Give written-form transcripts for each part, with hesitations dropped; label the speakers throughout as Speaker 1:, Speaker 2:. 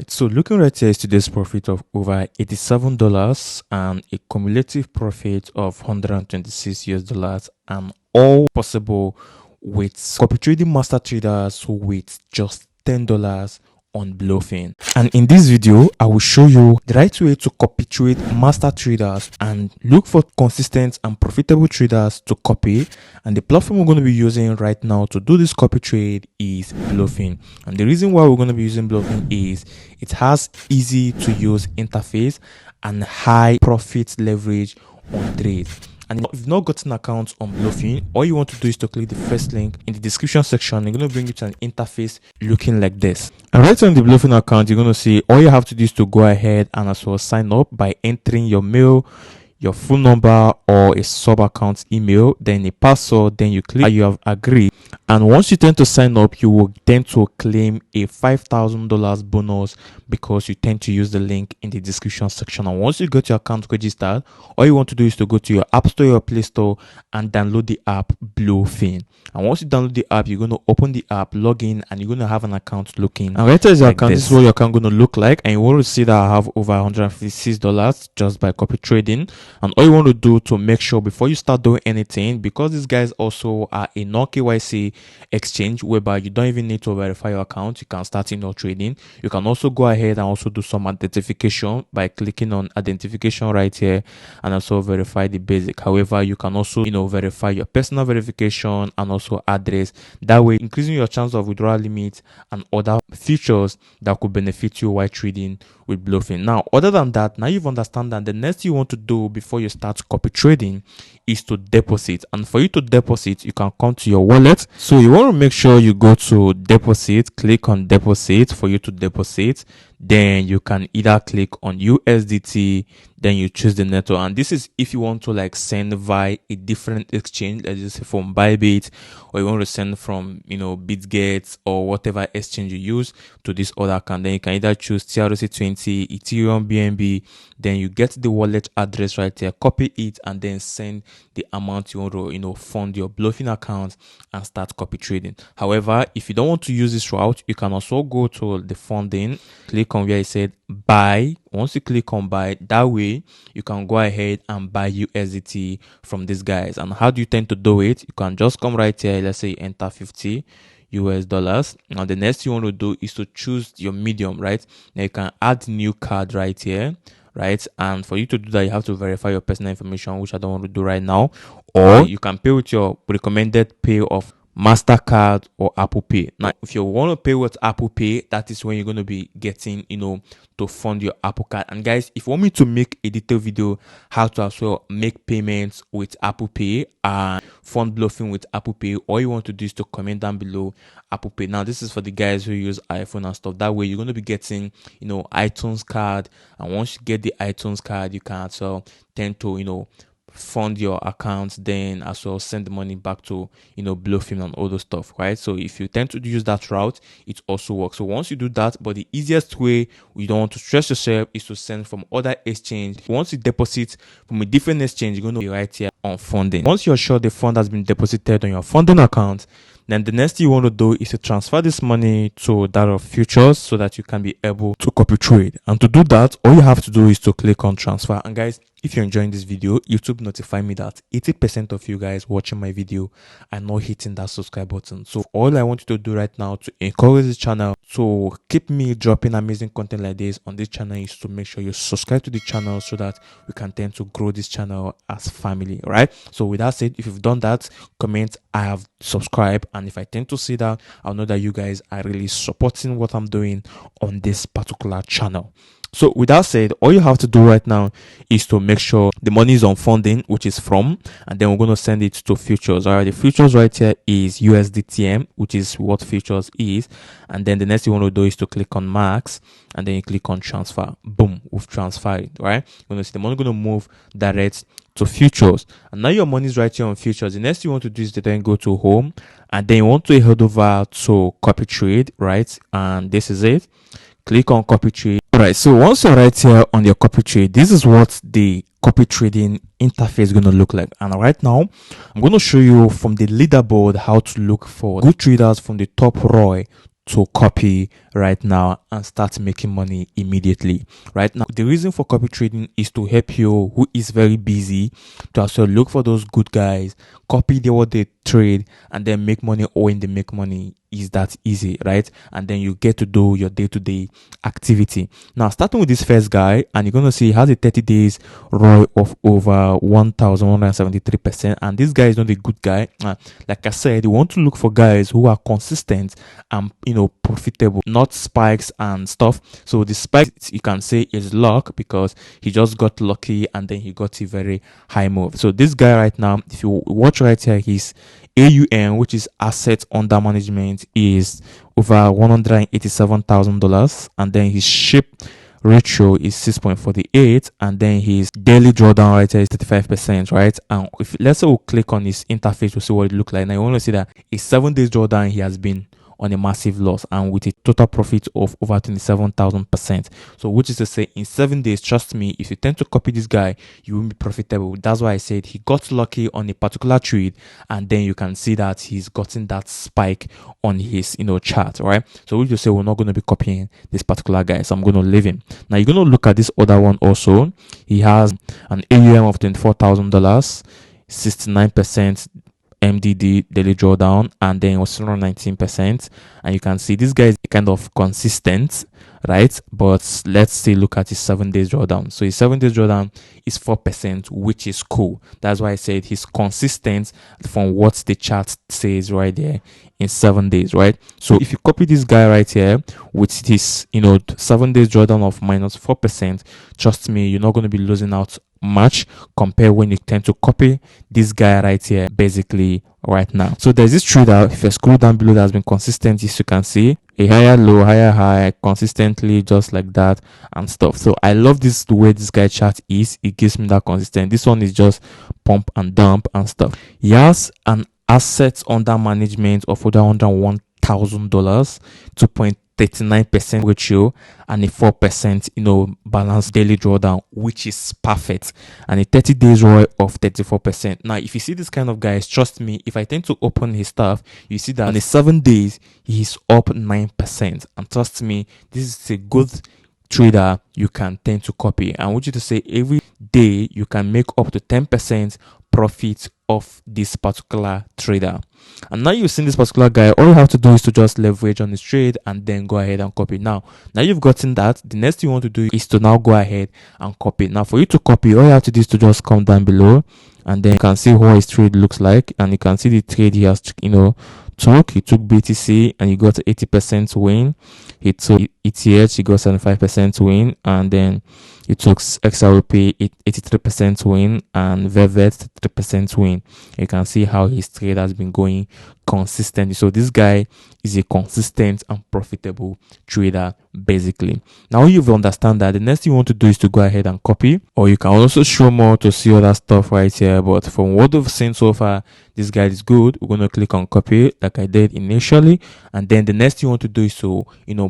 Speaker 1: So looking right here is today's profit of over $87 and a cumulative profit of 126 US dollars, and all possible with copy trading master traders who with just $10 on Blofin. And in this video, I will show you the right way to copy trade master traders and look for consistent and profitable traders to copy. And the platform we're going to be using right now to do this copy trade is Blofin. And the reason why we're going to be using Blofin is it has easy to use interface and high profit leverage on trades. And if you've not gotten an account on Blofin, all you want to do is to click the first link in the description section. You're going to bring you to an interface looking like this. And right on the Blofin account, you're going to see all you have to do is to go ahead and as well sign up by entering your mail, your phone number, or a sub account email, then a password, then you click you have agreed. And once you tend to sign up, you will tend to claim a $5,000 bonus because you tend to use the link in the description section. And once you get your account registered, all you want to do is to go to your App Store or Play Store and download the app Blofin. And once you download the app, you're going to open the app, log in, and you're going to have an account looking. And right as your like account, this is what your account going to look like. And you want to see that I have over $156 just by copy trading. And all you want to do to make sure before you start doing anything, because these guys also are a non-KYC exchange whereby you don't even need to verify your account, you can start in your trading. You can also go ahead and also do some identification by clicking on identification right here and also verify the basic. However, you can also verify your personal verification and also address, that way increasing your chance of withdrawal limit and other features that could benefit you while trading with Blofin. Now, other than that, now you've understand that the next you want to do before you start copy trading is to deposit. And for you to deposit, you can come to your wallet. So you want to make sure you go to deposit, click on deposit for you to deposit. Then you can either click on USDT, then you choose the network. And this is if you want to like send via a different exchange, let's just say from Bybit, or you want to send from BitGet or whatever exchange you use to this other account. Then you can either choose TRC20, Ethereum, BNB. Then you get the wallet address right there, copy it, and then send the amount you want to fund your Blofin account and start copy trading. However, if you don't want to use this route, you can also go to the funding, click on where it said buy. Once you click on buy, that way you can go ahead and buy USDT from these guys. And how do you tend to do it? You can just come right here, let's say enter 50 US dollars. Now the next you want to do is to choose your medium, right? Now you can add new card right here, right? And for you to do that, you have to verify your personal information, which I don't want to do right now. Or you can pay with your recommended pay of MasterCard or Apple Pay. Now, if you want to pay with Apple Pay, that is when you're going to be getting, to fund your Apple Card. And guys, if you want me to make a detailed video how to as well make payments with Apple Pay and fund Blofin with Apple Pay, all you want to do is to comment down below Apple Pay. Now, this is for the guys who use iPhone and stuff. That way, you're going to be getting, iTunes card. And once you get the iTunes card, you can as well tend to, fund your account, then as well send the money back to Blofin and all those stuff, right? So if you tend to use that route, it also works. So once you do that, but the easiest way, you don't want to stress yourself, is to send from other exchange. Once you deposit from a different exchange, you're going to be right here on funding. Once you're sure the fund has been deposited on your funding account, then the next thing you want to do is to transfer this money to that of futures so that you can be able to copy trade. And to do that, all you have to do is to click on transfer. And guys, if you're enjoying this video, YouTube notify me that 80% of you guys watching my video are not hitting that subscribe button. So all I want you to do right now to encourage this channel to keep me dropping amazing content like this on this channel is to make sure you subscribe to the channel so that we can tend to grow this channel as family, right? So with that said, if you've done that, comment I have subscribed, and if I tend to see that, I'll know that you guys are really supporting what I'm doing on this particular channel. So with that said, all you have to do right now is to make sure the money is on funding, which is from, and then we're going to send it to futures. All right, the futures right here is USDTM, which is what futures is. And then the next thing you want to do is to click on max, and then you click on transfer. Boom, we've transferred, right? You're going to see the money going to move direct to futures. And now your money is right here on futures. The next thing you want to do is to then go to home, and then you want to head over to copy trade, right? And this is it. Click on copy trade. All right, so once you're right here on your copy trade, this is what the copy trading interface is going to look like. And right now, I'm going to show you from the leaderboard how to look for good traders from the top row to copy right now and start making money immediately. Right now, the reason for copy trading is to help you who is very busy to also look for those good guys, copy what they trade, and then make money. Or when they make money, is that easy, right? And then you get to do your day-to-day activity. Now, starting with this first guy, and you're gonna see he has a 30 days ROI of over 1,173%. And this guy is not a good guy. Like I said, you want to look for guys who are consistent and profitable, not spikes and stuff. So the spikes, you can say, is luck, because he just got lucky and then he got a very high move. So this guy right now, if you watch right here, his AUM, which is assets under management, is over $187,000, and then his ship ratio is 6.48, and then his daily drawdown right here is 35%, right? And if let's say we click on his interface, we'll see what it looks like. Now you want to see that a 7 days drawdown, he has been on a massive loss, and with a total profit of over 27,000%. So which is to say, in 7 days, trust me, if you tend to copy this guy, you will be profitable. That's why I said he got lucky on a particular trade, and then you can see that he's gotten that spike on his chart, right? So we just say we're not going to be copying this particular guy, so I'm going to leave him. Now you're going to look at this other one also. He has an AUM of $24,000, 69% MDD daily drawdown, and then it was 19%. And you can see this guy is kind of consistent, right? But let's say look at his 7 days drawdown. So his 7 days drawdown is 4%, which is cool. That's why I said he's consistent from what the chart says right there in 7 days, right? So if you copy this guy right here with this 7 days drawdown of minus 4%, trust me, you're not going to be losing out much compared when you tend to copy this guy right here basically right now. So there's this trader, if you scroll down below, that has been consistent, as you can see, a higher low, higher high, consistently, just like that and stuff. So I love this, the way this guy chart is. It gives me that consistent. This one is just pump and dump and stuff. He has an assets under management of over $101,000, 2.39% ratio, and a 4% balanced daily drawdown, which is perfect, and a 30 days ROI of 34%. Now if you see this kind of guys, trust me, if I tend to open his stuff, you see that in the 7 days he's up 9%, and trust me, this is a good trader you can tend to copy. And I want you to say every day you can make up to 10% profit of this particular trader. And now you've seen this particular guy, all you have to do is to just leverage on this trade and then go ahead and copy. Now you've gotten that, the next thing you want to do is to now go ahead and copy. Now for you to copy, all you have to do is to just come down below, and then you can see what his trade looks like, and you can see the trade he has he took BTC and he got 80% win. He took ETH, he got 75% win, and then he took XRP 83% win, and Velvet 3% win. You can see how his trade has been going consistently. So this guy is a consistent and profitable trader basically. Now you've understand that, the next thing you want to do is to go ahead and copy, or you can also show more to see other stuff right here. But from what we've seen so far, this guy is good. We're going to click on copy like I did initially, and then the next thing you want to do is to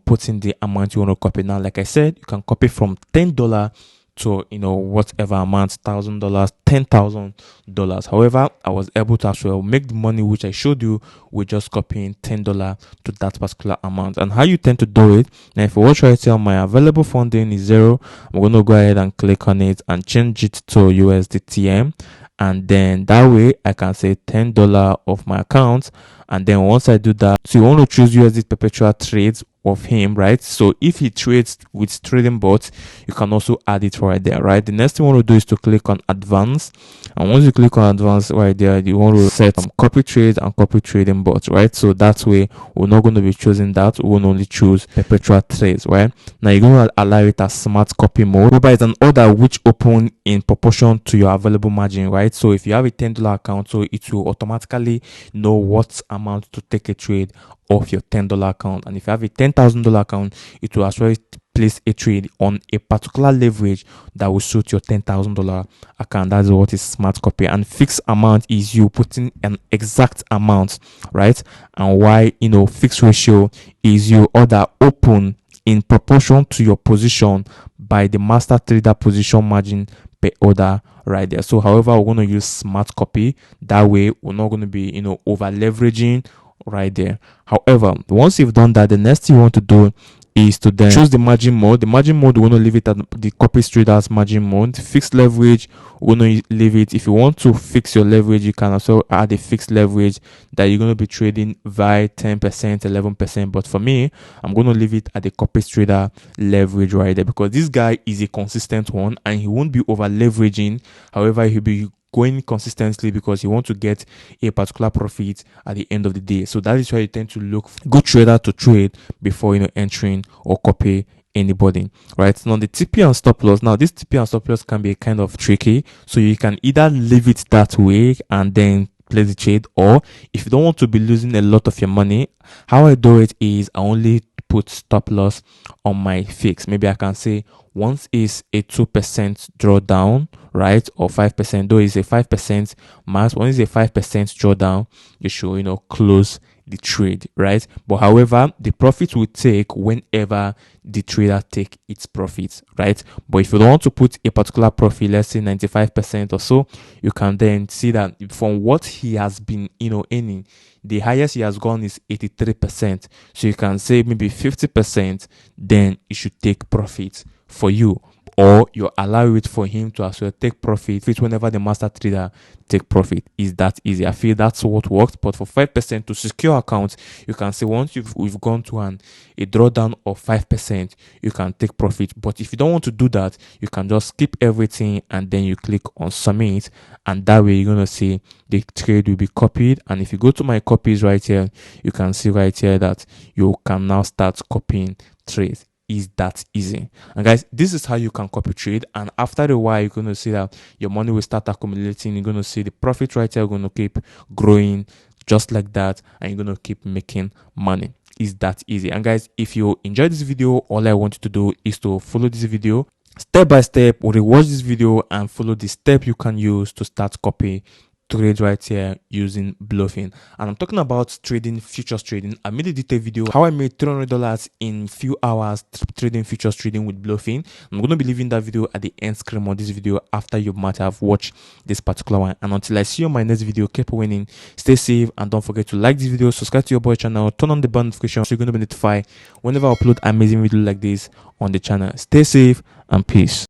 Speaker 1: put in the amount you want to copy. Now like I said, you can copy from $10 to whatever amount, $1,000, $10,000. However, I was able to actually make the money which I showed you with just copying $10 to that particular amount. And how you tend to do it, now if you watch right here, my available funding is 0. I'm going to go ahead and click on it and change it to USDTM, and then that way I can say $10 of my account. And then once I do that, so you want to choose USD perpetual trades of him, right? So if he trades with trading bots, you can also add it right there, right? The next thing you want to do is to click on advanced, and once you click on advanced right there, you want to set copy trade and copy trading bots, right? So that way we're not going to be choosing that, we will only choose perpetual trades, right? Now you're going to allow it as smart copy mode, whereby it's an order which open in proportion to your available margin, right? So if you have a $10 account, so it will automatically know what amount to take a trade off your $10 account. And if you have a $10,000 account, it will actually place a trade on a particular leverage that will suit your $10,000 account. That's what is smart copy. And fixed amount is you putting an exact amount, right? And why fixed ratio is you order open in proportion to your position by the master trader position margin per order right there. So however, we're going to use smart copy. That way we're not going to be over leveraging right there. However, once you've done that, the next thing you want to do is to then choose the margin mode. The margin mode, we want to leave it at the copy traders margin mode. Fixed leverage, we want to leave it. If you want to fix your leverage, you can also add a fixed leverage that you're going to be trading via 10%, 11%. But for me, I'm going to leave it at the copy trader leverage right there, because this guy is a consistent one and he won't be over leveraging. However, he'll be going consistently because you want to get a particular profit at the end of the day. So that is why you tend to look for good trader to trade before entering or copy anybody, right? Now the TP and stop loss. Now this TP and stop loss can be kind of tricky, so you can either leave it that way and then play the trade, or if you don't want to be losing a lot of your money, how I do it is I only put stop loss on my fix. Maybe I can say once is a 2% drawdown, right, or 5%, though it's a 5% max. When it's a 5% drawdown, you should close the trade, right? But however, the profit will take whenever the trader take its profits, right? But if you don't want to put a particular profit, let's say 95% or so, you can then see that from what he has been earning, the highest he has gone is 83%. So you can say maybe 50%, then you should take profit for you, or you allow it for him to as well take profit whenever the master trader take profit. Is that easy? I feel that's what works. But for 5% to secure accounts, you can say once we've gone to a drawdown of 5%, you can take profit. But if you don't want to do that, you can just skip everything and then you click on submit, and that way you're gonna see the trade will be copied. And if you go to my copies right here, you can see right here that you can now start copying trades. Is that easy? And guys, this is how you can copy trade, and after a while you're going to see that your money will start accumulating. You're going to see the profit right here going to keep growing just like that, and you're going to keep making money. Is that easy? And guys, if you enjoyed this video, all I want you to do is to follow this video step by step, or rewatch this video and follow the step you can use to start copy trade right here using Blofin. And I'm talking about trading, futures trading. I made a detailed video how I made $300 in few hours trading futures trading with Blofin. I'm going to be leaving that video at the end screen on this video after you might have watched this particular one. And until I see you on my next video, keep winning, stay safe, and don't forget to like this video, subscribe to your boy channel, turn on the bell notification so you're going to be notified whenever I upload amazing video like this on the channel. Stay safe and peace.